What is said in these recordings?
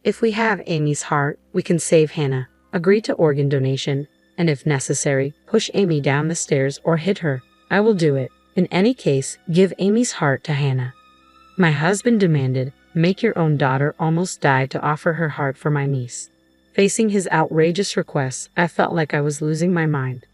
If we have Amy's heart, we can save Hannah. Agree to organ donation, and if necessary, push Amy down the stairs or hit her. I will do it. In any case, give Amy's heart to Hannah. My husband demanded, make your own daughter almost died to offer her heart for my niece. Facing his outrageous requests, I felt like I was losing my mind.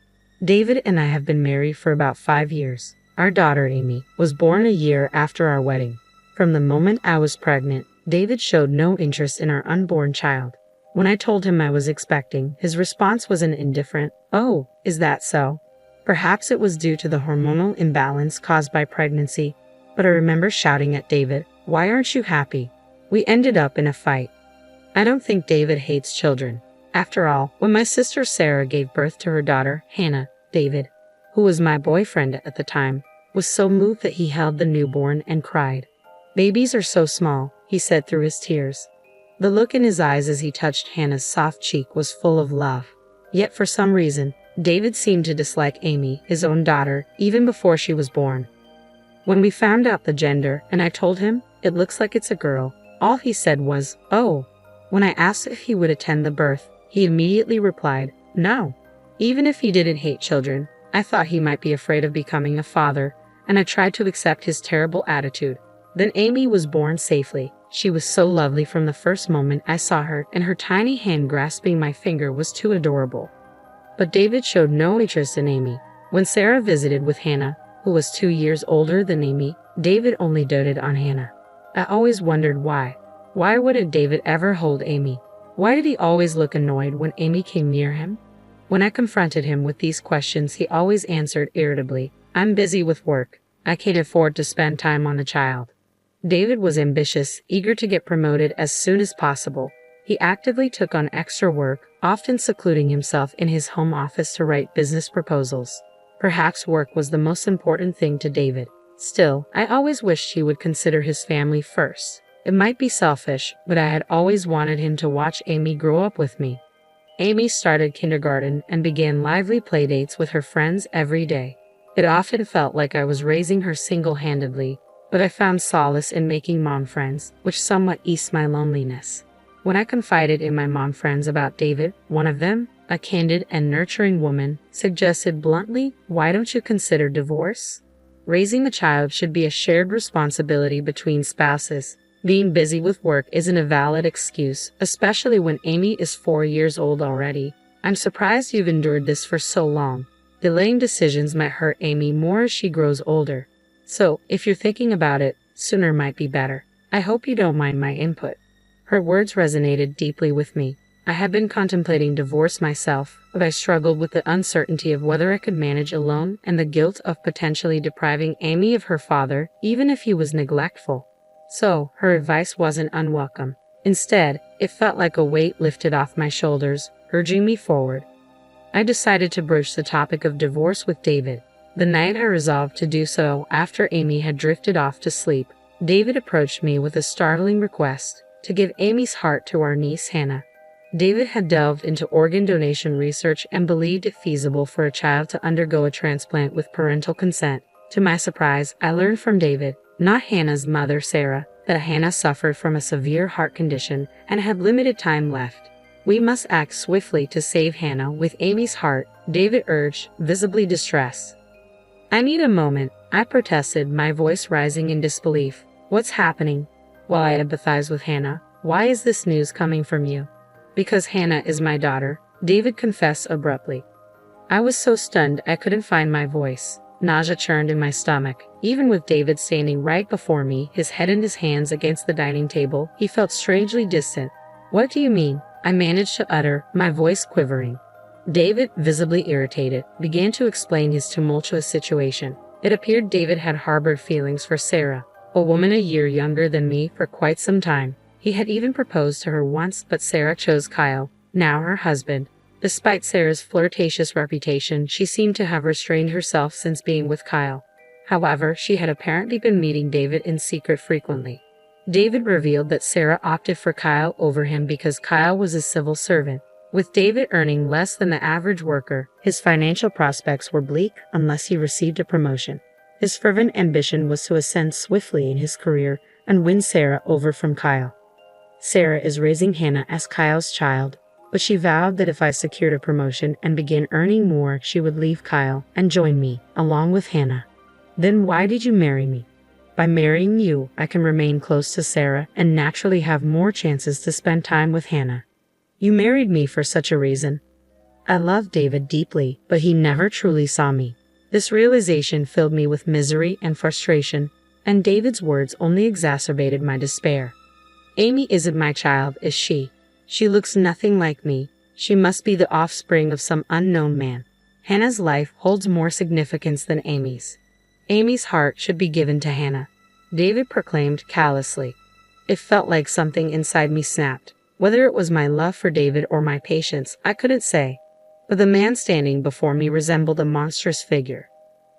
David and I have been married for about 5 years. Our daughter, Amy, was born a year after our wedding. From the moment I was pregnant, David showed no interest in our unborn child. When I told him I was expecting, his response was an indifferent, "Oh, is that so?" Perhaps it was due to the hormonal imbalance caused by pregnancy, but I remember shouting at David, "Why aren't you happy?" We ended up in a fight. I don't think David hates children. After all, when my sister Sarah gave birth to her daughter, Hannah, David, who was my boyfriend at the time, was so moved that he held the newborn and cried. "Babies are so small," he said through his tears. The look in his eyes as he touched Hannah's soft cheek was full of love. Yet for some reason, David seemed to dislike Amy, his own daughter, even before she was born. When we found out the gender and I told him, "It looks like it's a girl," all he said was, "Oh." When I asked if he would attend the birth, he immediately replied, "No." Even if he didn't hate children, I thought he might be afraid of becoming a father, and I tried to accept his terrible attitude. Then Amy was born safely. She was so lovely from the first moment I saw her, and her tiny hand grasping my finger was too adorable. But David showed no interest in Amy. When Sarah visited with Hannah, who was 2 years older than Amy, David only doted on Hannah. I always wondered why. Why wouldn't David ever hold Amy? Why did he always look annoyed when Amy came near him? When I confronted him with these questions, he always answered irritably, "I'm busy with work. I can't afford to spend time on the child." David was ambitious, eager to get promoted as soon as possible. He actively took on extra work, often secluding himself in his home office to write business proposals. Perhaps work was the most important thing to David. Still, I always wished he would consider his family first. It might be selfish, but I had always wanted him to watch Amy grow up with me. Amy started kindergarten and began lively playdates with her friends every day. It often felt like I was raising her single-handedly, but I found solace in making mom friends, which somewhat eased my loneliness. When I confided in my mom friends about David, one of them, a candid and nurturing woman, suggested bluntly, "Why don't you consider divorce? Raising a child should be a shared responsibility between spouses. Being busy with work isn't a valid excuse, especially when Amy is 4 years old already. I'm surprised you've endured this for so long. Delaying decisions might hurt Amy more as she grows older. So, if you're thinking about it, sooner might be better. I hope you don't mind my input." Her words resonated deeply with me. I had been contemplating divorce myself, but I struggled with the uncertainty of whether I could manage alone and the guilt of potentially depriving Amy of her father, even if he was neglectful. So, her advice wasn't unwelcome. Instead, it felt like a weight lifted off my shoulders, urging me forward. I decided to broach the topic of divorce with David. The night I resolved to do so after Amy had drifted off to sleep, David approached me with a startling request to give Amy's heart to our niece Hannah. David had delved into organ donation research and believed it feasible for a child to undergo a transplant with parental consent. To my surprise, I learned from David, not Hannah's mother Sarah, that Hannah suffered from a severe heart condition and had limited time left. "We must act swiftly to save Hannah with Amy's heart," David urged, visibly distressed. "I need a moment," I protested, my voice rising in disbelief. "What's happening?" While I empathize with Hannah, "Why is this news coming from you?" "Because Hannah is my daughter," David confessed abruptly. I was so stunned I couldn't find my voice. Nausea churned in my stomach. Even with David standing right before me, his head in his hands against the dining table, he felt strangely distant. "What do you mean?" I managed to utter, my voice quivering. David, visibly irritated, began to explain his tumultuous situation. It appeared David had harbored feelings for Sarah, a woman a year younger than me, for quite some time. He had even proposed to her once, but Sarah chose Kyle, now her husband. Despite Sarah's flirtatious reputation, she seemed to have restrained herself since being with Kyle. However, she had apparently been meeting David in secret frequently. David revealed that Sarah opted for Kyle over him because Kyle was a civil servant. With David earning less than the average worker, his financial prospects were bleak unless he received a promotion. His fervent ambition was to ascend swiftly in his career and win Sarah over from Kyle. Sarah is raising Hannah as Kyle's child, but she vowed that if I secured a promotion and began earning more, she would leave Kyle and join me, along with Hannah. Then why did you marry me? By marrying you, I can remain close to Sarah and naturally have more chances to spend time with Hannah. You married me for such a reason. I loved David deeply, but he never truly saw me. This realization filled me with misery and frustration, and David's words only exacerbated my despair. Amy isn't my child, is she? She looks nothing like me. She must be the offspring of some unknown man. Hannah's life holds more significance than Amy's. Amy's heart should be given to Hannah, David proclaimed callously. It felt like something inside me snapped. Whether it was my love for David or my patience, I couldn't say. But the man standing before me resembled a monstrous figure.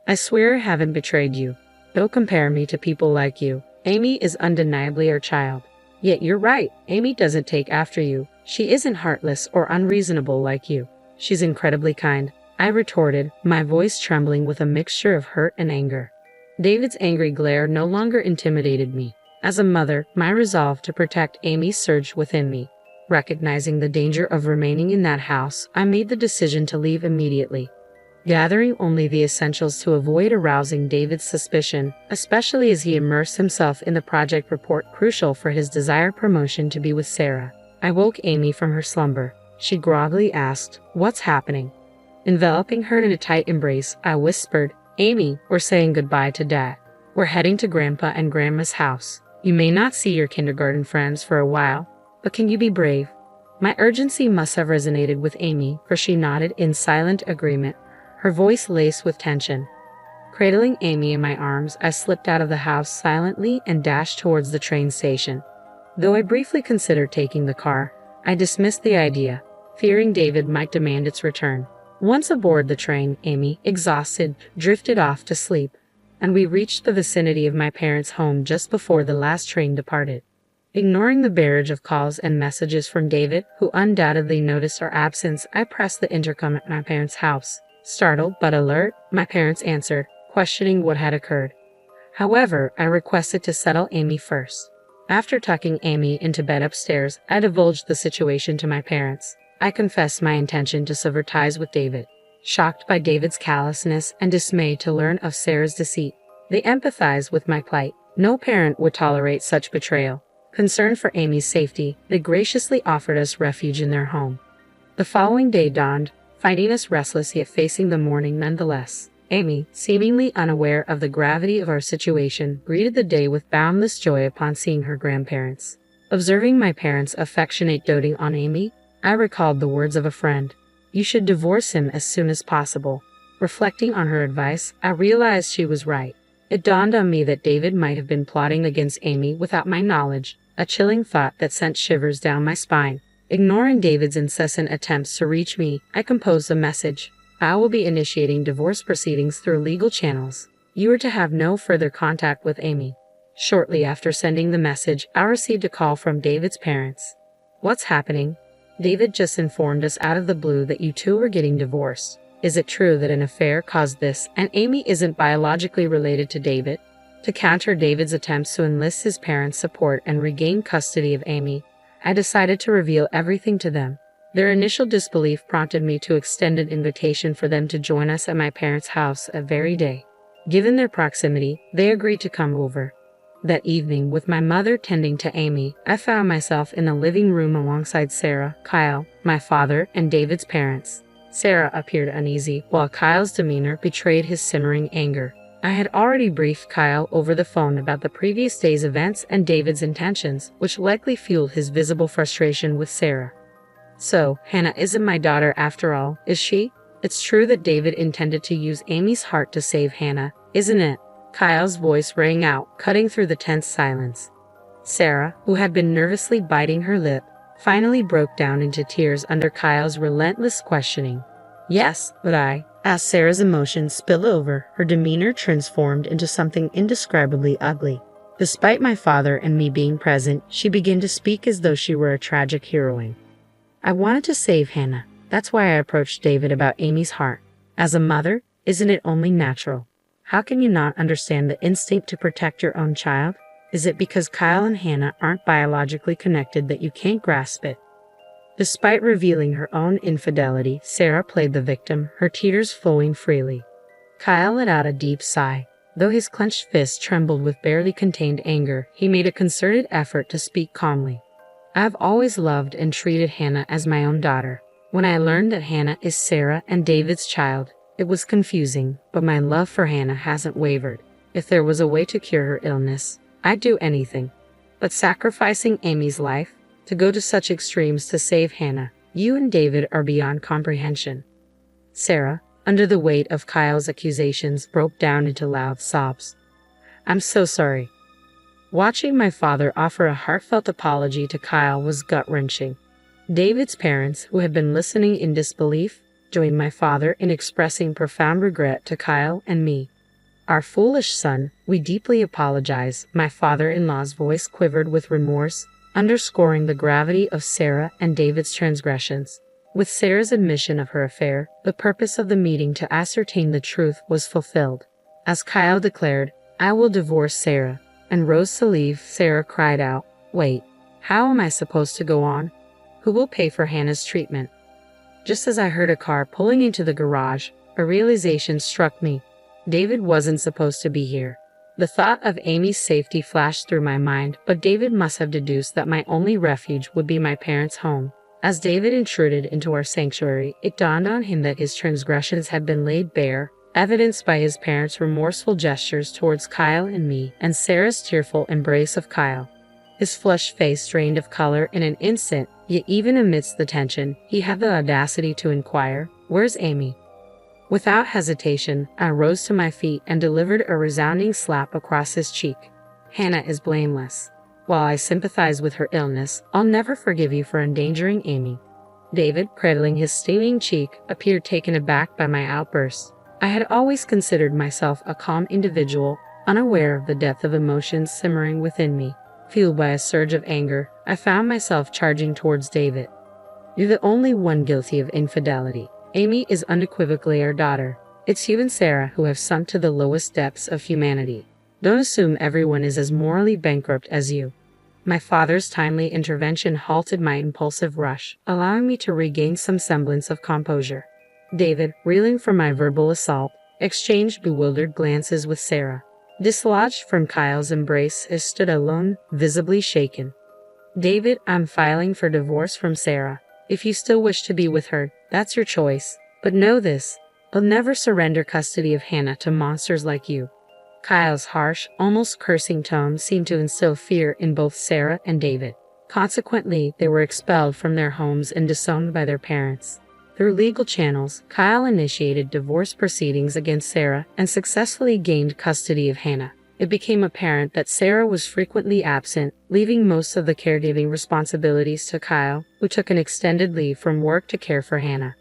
I swear I haven't betrayed you. Don't compare me to people like you. Amy is undeniably our child. Yet you're right, Amy doesn't take after you. She isn't heartless or unreasonable like you. She's incredibly kind, I retorted, my voice trembling with a mixture of hurt and anger. David's angry glare no longer intimidated me. As a mother, my resolve to protect Amy surged within me. Recognizing the danger of remaining in that house, I made the decision to leave immediately. Gathering only the essentials to avoid arousing David's suspicion, especially as he immersed himself in the project report crucial for his desired promotion to be with Sarah. I woke Amy from her slumber. She groggily asked, "What's happening?" Enveloping her in a tight embrace, I whispered, "Amy, we're saying goodbye to Dad. We're heading to Grandpa and Grandma's house. You may not see your kindergarten friends for a while, but can you be brave?" My urgency must have resonated with Amy, for she nodded in silent agreement, her voice laced with tension. Cradling Amy in my arms, I slipped out of the house silently and dashed towards the train station. Though I briefly considered taking the car, I dismissed the idea, fearing David might demand its return. Once aboard the train, Amy, exhausted, drifted off to sleep, and we reached the vicinity of my parents' home just before the last train departed. Ignoring the barrage of calls and messages from David, who undoubtedly noticed our absence, I pressed the intercom at my parents' house. Startled but alert, my parents answered, questioning what had occurred. However, I requested to settle Amy first. After tucking Amy into bed upstairs, I divulged the situation to my parents. I confessed my intention to sever ties with David. Shocked by David's callousness and dismayed to learn of Sarah's deceit, they empathized with my plight. No parent would tolerate such betrayal. Concerned for Amy's safety, they graciously offered us refuge in their home. The following day dawned, finding us restless yet facing the morning nonetheless. Amy, seemingly unaware of the gravity of our situation, greeted the day with boundless joy upon seeing her grandparents. Observing my parents' affectionate doting on Amy, I recalled the words of a friend. You should divorce him as soon as possible. Reflecting on her advice, I realized she was right. It dawned on me that David might have been plotting against Amy without my knowledge, a chilling thought that sent shivers down my spine. Ignoring David's incessant attempts to reach me, I composed a message. I will be initiating divorce proceedings through legal channels. You are to have no further contact with Amy. Shortly after sending the message, I received a call from David's parents. What's happening? David just informed us out of the blue that you two were getting divorced. Is it true that an affair caused this, and Amy isn't biologically related to David? To counter David's attempts to enlist his parents' support and regain custody of Amy, I decided to reveal everything to them. Their initial disbelief prompted me to extend an invitation for them to join us at my parents' house that very day. Given their proximity, they agreed to come over. That evening, with my mother tending to Amy, I found myself in the living room alongside Sarah, Kyle, my father, and David's parents. Sarah appeared uneasy, while Kyle's demeanor betrayed his simmering anger. I had already briefed Kyle over the phone about the previous day's events and David's intentions, which likely fueled his visible frustration with Sarah. So, Hannah isn't my daughter after all, is she? It's true that David intended to use Amy's heart to save Hannah, isn't it? Kyle's voice rang out, cutting through the tense silence. Sarah, who had been nervously biting her lip, finally broke down into tears under Kyle's relentless questioning. Yes, but as Sarah's emotions spilled over, her demeanor transformed into something indescribably ugly. Despite my father and me being present, she began to speak as though she were a tragic heroine. I wanted to save Hannah. That's why I approached David about Amy's heart. As a mother, isn't it only natural? How can you not understand the instinct to protect your own child? Is it because Kyle and Hannah aren't biologically connected that you can't grasp it? Despite revealing her own infidelity, Sarah played the victim, her tears flowing freely. Kyle let out a deep sigh. Though his clenched fist trembled with barely contained anger, he made a concerted effort to speak calmly. I have always loved and treated Hannah as my own daughter. When I learned that Hannah is Sarah and David's child, it was confusing, but my love for Hannah hasn't wavered. If there was a way to cure her illness, I'd do anything. But sacrificing Amy's life, to go to such extremes to save Hannah, you and David are beyond comprehension. Sarah, under the weight of Kyle's accusations, broke down into loud sobs. I'm so sorry. Watching my father offer a heartfelt apology to Kyle was gut-wrenching. David's parents, who had been listening in disbelief, joined my father in expressing profound regret to Kyle and me. Our foolish son, we deeply apologize. My father-in-law's voice quivered with remorse, underscoring the gravity of Sarah and David's transgressions. With Sarah's admission of her affair, the purpose of the meeting to ascertain the truth was fulfilled. As Kyle declared, I will divorce Sarah, and rose to leave, Sarah cried out, wait, how am I supposed to go on? Who will pay for Hannah's treatment? Just as I heard a car pulling into the garage, a realization struck me. David wasn't supposed to be here. The thought of Amy's safety flashed through my mind, but David must have deduced that my only refuge would be my parents' home. As David intruded into our sanctuary, it dawned on him that his transgressions had been laid bare, evidenced by his parents' remorseful gestures towards Kyle and me, and Sarah's tearful embrace of Kyle. His flushed face drained of color in an instant, yet even amidst the tension, he had the audacity to inquire, "Where's Amy?" Without hesitation, I rose to my feet and delivered a resounding slap across his cheek. Hannah is blameless. While I sympathize with her illness, I'll never forgive you for endangering Amy. David, cradling his steaming cheek, appeared taken aback by my outburst. I had always considered myself a calm individual, unaware of the depth of emotions simmering within me. Fueled by a surge of anger, I found myself charging towards David. You're the only one guilty of infidelity. Amy is unequivocally our daughter. It's you and Sarah who have sunk to the lowest depths of humanity. Don't assume everyone is as morally bankrupt as you. My father's timely intervention halted my impulsive rush, allowing me to regain some semblance of composure. David, reeling from my verbal assault, exchanged bewildered glances with Sarah. Dislodged from Kyle's embrace, he stood alone, visibly shaken. David, I'm filing for divorce from Sarah. If you still wish to be with her, that's your choice. But know this, I'll never surrender custody of Hannah to monsters like you. Kyle's harsh, almost cursing tone seemed to instill fear in both Sarah and David. Consequently, they were expelled from their homes and disowned by their parents. Through legal channels, Kyle initiated divorce proceedings against Sarah and successfully gained custody of Hannah. It became apparent that Sarah was frequently absent, leaving most of the caregiving responsibilities to Kyle, who took an extended leave from work to care for Hannah.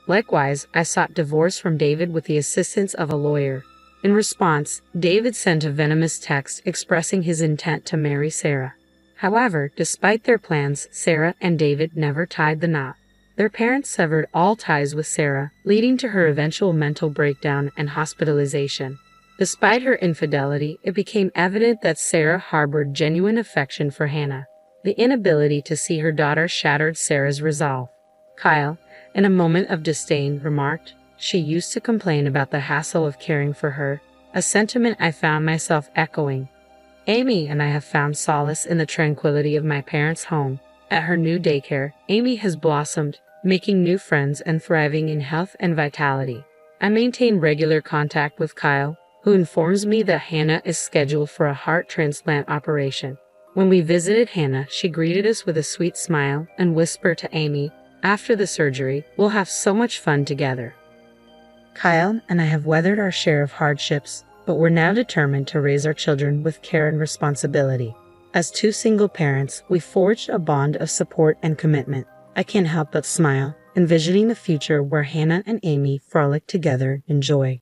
Likewise, I sought divorce from David with the assistance of a lawyer. In response, David sent a venomous text expressing his intent to marry Sarah. However, despite their plans, Sarah and David never tied the knot. Their parents severed all ties with Sarah, leading to her eventual mental breakdown and hospitalization. Despite her infidelity, it became evident that Sarah harbored genuine affection for Hannah. The inability to see her daughter shattered Sarah's resolve. Kyle, in a moment of disdain, remarked, "She used to complain about the hassle of caring for her," a sentiment I found myself echoing. Amy and I have found solace in the tranquility of my parents' home. At her new daycare, Amy has blossomed, making new friends and thriving in health and vitality. I maintain regular contact with Kyle, who informs me that Hannah is scheduled for a heart transplant operation. When we visited Hannah, she greeted us with a sweet smile and whispered to Amy, "After the surgery, we'll have so much fun together." Kyle and I have weathered our share of hardships, but we're now determined to raise our children with care and responsibility. As two single parents, we forged a bond of support and commitment. I can't help but smile, envisioning the future where Hannah and Amy frolic together in joy.